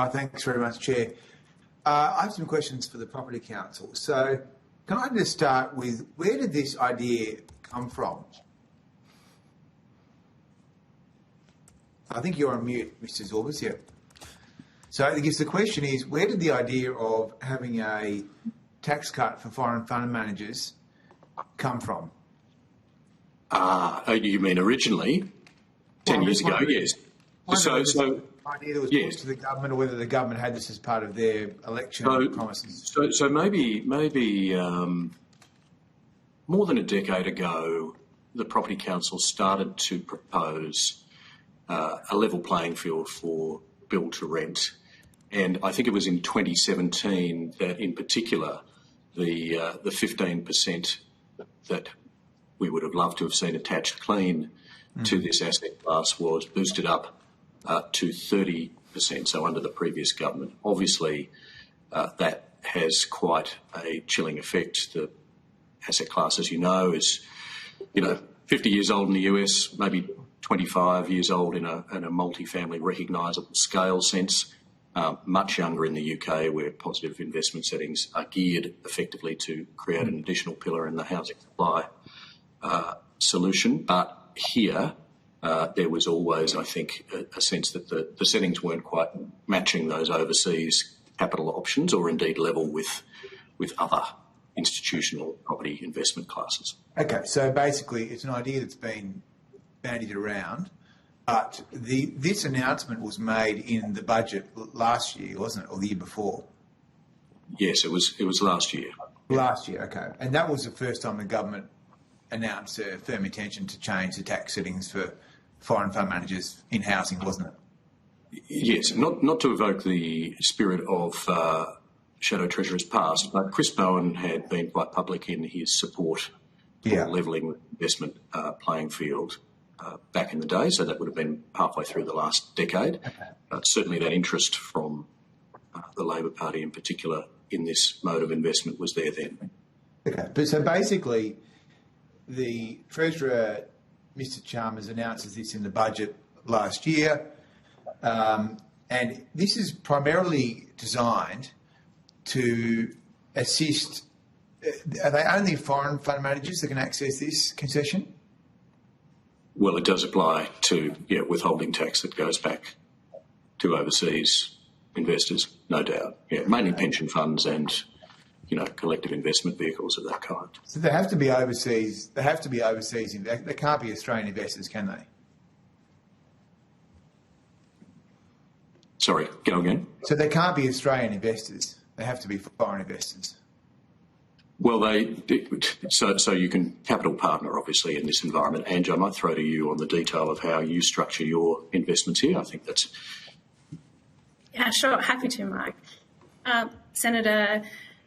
Thanks very much, Chair. I have some questions for the Property Council. So can I just start with, where did this idea come from? I think you're on mute, Mr. Zorbas, yeah. So I guess the question is, where did the idea of having a tax cut for foreign fund managers come from? You mean originally? 10 years ago, yes. So idea that was put to the government, or whether the government had this as part of their election promises. So maybe more than a decade ago, the Property Council started to propose a level playing field for build to rent, and I think it was in 2017 that, in particular, the 15% that we would have loved to have seen attached clean to this asset class was boosted up to 30%, so under the previous government. Obviously, that has quite a chilling effect. The asset class, as you know, is 50 years old in the US, maybe 25 years old in a multifamily recognisable scale sense, much younger in the UK, where positive investment settings are geared effectively to create an additional pillar in the housing supply solution. But here, there was always, I think, a sense that the settings weren't quite matching those overseas capital options, or indeed level with other institutional property investment classes. Okay, so basically it's an idea that's been bandied around, but this announcement was made in the budget last year, wasn't it, or the year before? Yes, it was last year. Last year, okay. And that was the first time the government announced a firm intention to change the tax settings for foreign fund managers in housing, wasn't it? Yes, not to evoke the spirit of Shadow Treasurer's past, but Chris Bowen had been quite public in his support for levelling the investment playing field back in the day, so that would have been halfway through the last decade. Okay. Certainly that interest from the Labor Party in particular in this mode of investment was there then. Okay, but so basically the Treasurer, Mr Chalmers, announces this in the budget last year, and this is primarily designed to assist. Are they only foreign fund managers that can access this concession? Well, it does apply to withholding tax that goes back to overseas investors, no doubt. Yeah, mainly pension funds and collective investment vehicles of that kind. So they have to be overseas. They have to be overseas. They can't be Australian investors, can they? Sorry, go again. So they can't be Australian investors. They have to be foreign investors. Well, so you can capital partner, obviously, in this environment. Ange, I might throw to you on the detail of how you structure your investments here. I think that's... Yeah, sure. Happy to, Mark. Senator,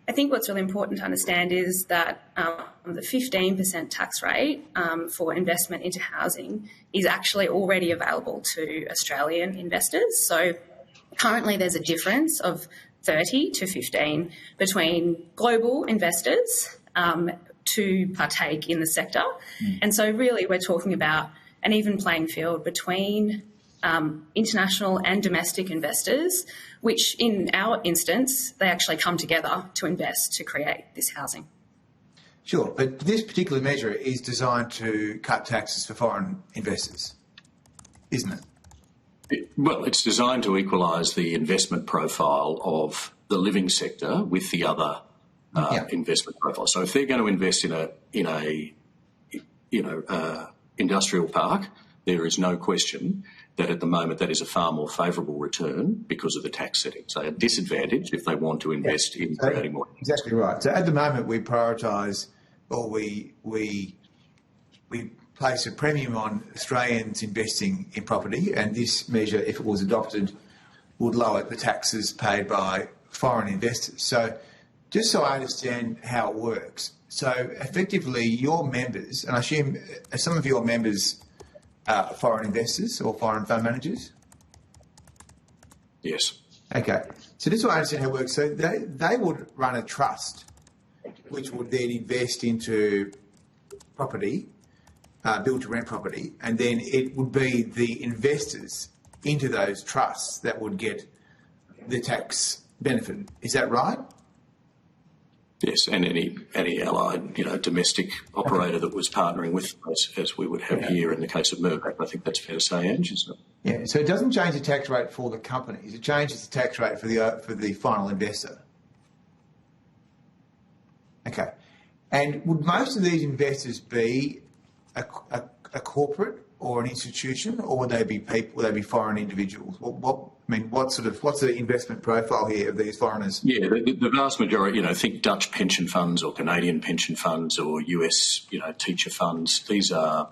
I think what's really important to understand is that the 15% tax rate for investment into housing is actually already available to Australian investors. So currently there's a difference of 30 to 15 between global investors to partake in the sector. And so really we're talking about an even playing field between international and domestic investors, which in our instance, they actually come together to invest to create this housing. Sure, but this particular measure is designed to cut taxes for foreign investors, isn't it? Well, it's designed to equalise the investment profile of the living sector with the other investment profile. So if they're going to invest in a industrial park, there is no question that at the moment that is a far more favourable return because of the tax settings. They are disadvantaged if they want to invest in creating more. Exactly right. So at the moment we prioritise, or we place a premium on Australians investing in property, and this measure, if it was adopted, would lower the taxes paid by foreign investors. So just so I understand how it works, so effectively your members, and I assume some of your members are foreign investors or foreign fund managers? Yes. Okay. So this is what I understand how it works. So they would run a trust which would then invest into property, build-to-rent property, and then it would be the investors into those trusts that would get the tax benefit. Is that right? Yes, and any allied, domestic operator that was partnering with us, as we would have here in the case of Mirvac. I think that's fair to say, Ange, isn't it? Yeah. So it doesn't change the tax rate for the companies. It changes the tax rate for the final investor. Okay. And would most of these investors be a corporate or an institution, or would they be people? Would they be foreign individuals? What's the investment profile here of these foreigners? Yeah, the vast majority, think Dutch pension funds or Canadian pension funds or US, teacher funds. These are,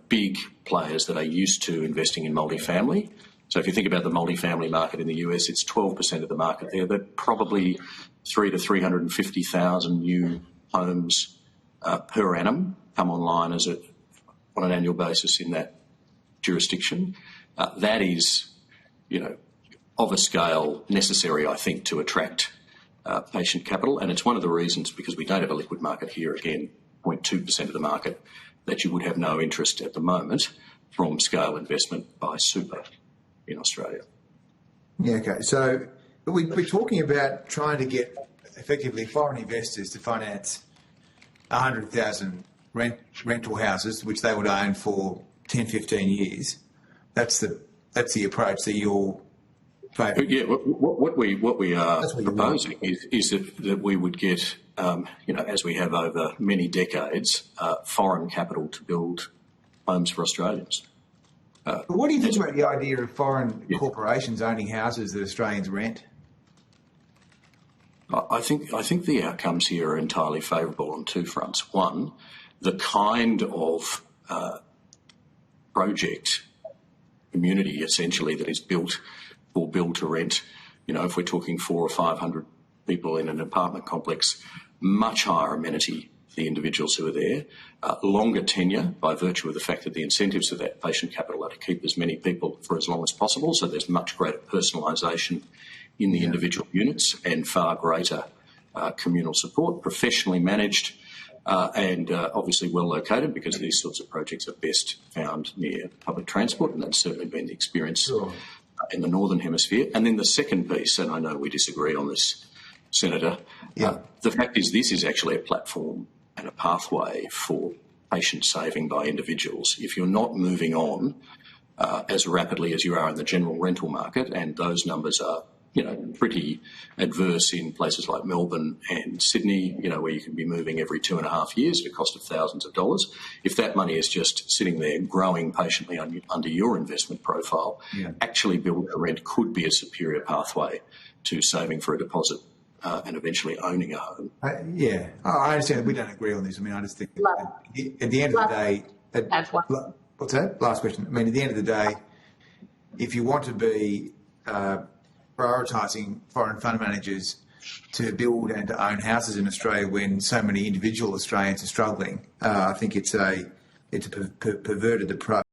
big players that are used to investing in multifamily. So if you think about the multifamily market in the US, it's 12% of the market there. But probably 300 to 350,000 new homes per annum come online on an annual basis in that jurisdiction. That is, of a scale necessary, I think, to attract patient capital. And it's one of the reasons, because we don't have a liquid market here, again, 0.2% of the market, that you would have no interest at the moment from scale investment by super in Australia. Yeah, okay. So we're talking about trying to get effectively foreign investors to finance 100,000 rental houses, which they would own for 10, 15 years. That's the approach that you're favouring. Yeah, what we are proposing is that we would get, as we have over many decades, foreign capital to build homes for Australians. But what do you think about the idea of foreign corporations owning houses that Australians rent? I think the outcomes here are entirely favourable on two fronts. One, the kind of project community essentially that is built for build to rent. If we're talking 400 or 500 people in an apartment complex, much higher amenity for the individuals who are there, longer tenure by virtue of the fact that the incentives of that patient capital are to keep as many people for as long as possible. So there's much greater personalisation in the individual units and far greater communal support, professionally managed and obviously well located, because these sorts of projects are best found near public transport, and that's certainly been the experience in the Northern Hemisphere. And then the second piece, and I know we disagree on this, Senator, the fact is this is actually a platform and a pathway for patient saving by individuals. If you're not moving on as rapidly as you are in the general rental market, and those numbers are pretty adverse in places like Melbourne and Sydney, where you can be moving every 2.5 years at a cost of thousands of dollars. If that money is just sitting there growing patiently under your investment profile, actually build to rent could be a superior pathway to saving for a deposit and eventually owning a home. I understand that we don't agree on this. I just think at the end of the day... What's that? Last question. At the end of the day, if you want to be... prioritising foreign fund managers to build and to own houses in Australia when so many individual Australians are struggling, I think it's a perverted approach.